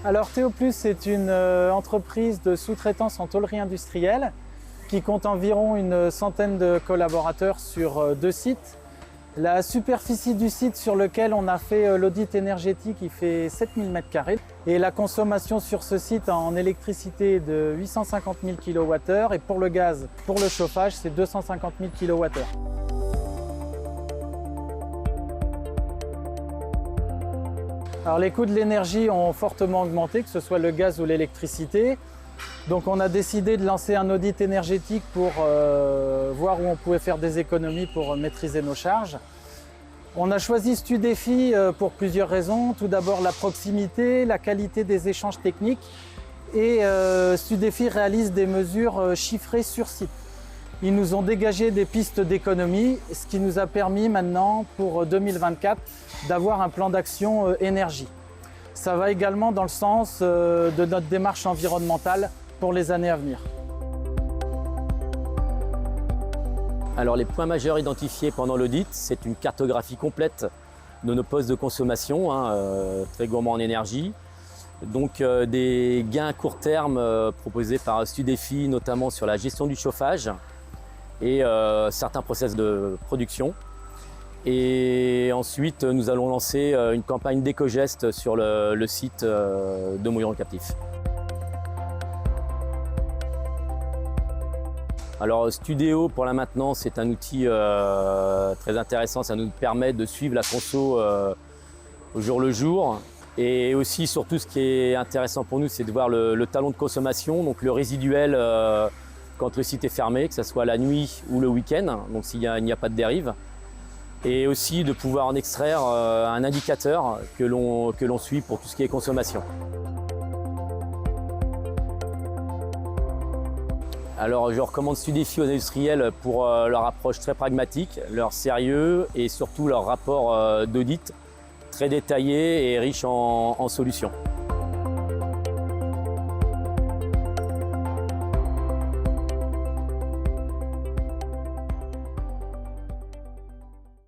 Alors Théoplus, c'est une entreprise de sous-traitance en tôlerie industrielle qui compte environ une centaine de collaborateurs sur 2 sites. La superficie du site sur lequel on a fait l'audit énergétique, il fait 7000 m² et la consommation sur ce site en électricité est de 850 000 kWh et pour le gaz, pour le chauffage, c'est 250 000 kWh. Alors les coûts de l'énergie ont fortement augmenté, que ce soit le gaz ou l'électricité. Donc on a décidé de lancer un audit énergétique pour voir où on pouvait faire des économies pour maîtriser nos charges. On a choisi Studéfi pour plusieurs raisons. Tout d'abord la proximité, la qualité des échanges techniques et Studéfi réalise des mesures chiffrées sur site. Ils nous ont dégagé des pistes d'économie, ce qui nous a permis maintenant pour 2024 d'avoir un plan d'action énergie. Ça va également dans le sens de notre démarche environnementale pour les années à venir. Alors les points majeurs identifiés pendant l'audit, c'est une cartographie complète de nos postes de consommation, très gourmands en énergie. Donc des gains à court terme proposés par Studéfi, notamment sur la gestion du chauffage et certains process de production. Et ensuite, nous allons lancer une campagne d'éco-gestes sur le site de Mouilleron-le-Captif. Alors Studéo pour la maintenance c'est un outil très intéressant, ça nous permet de suivre la conso au jour le jour. Et aussi surtout ce qui est intéressant pour nous c'est de voir le talon de consommation, donc le résiduel quand le site est fermé, que ce soit la nuit ou le week-end, donc s'il n'y a pas de dérive. Et aussi de pouvoir en extraire un indicateur que l'on suit pour tout ce qui est consommation. Alors je recommande Studéfi aux industriels pour leur approche très pragmatique, leur sérieux et surtout leur rapport d'audit très détaillé et riche en solutions.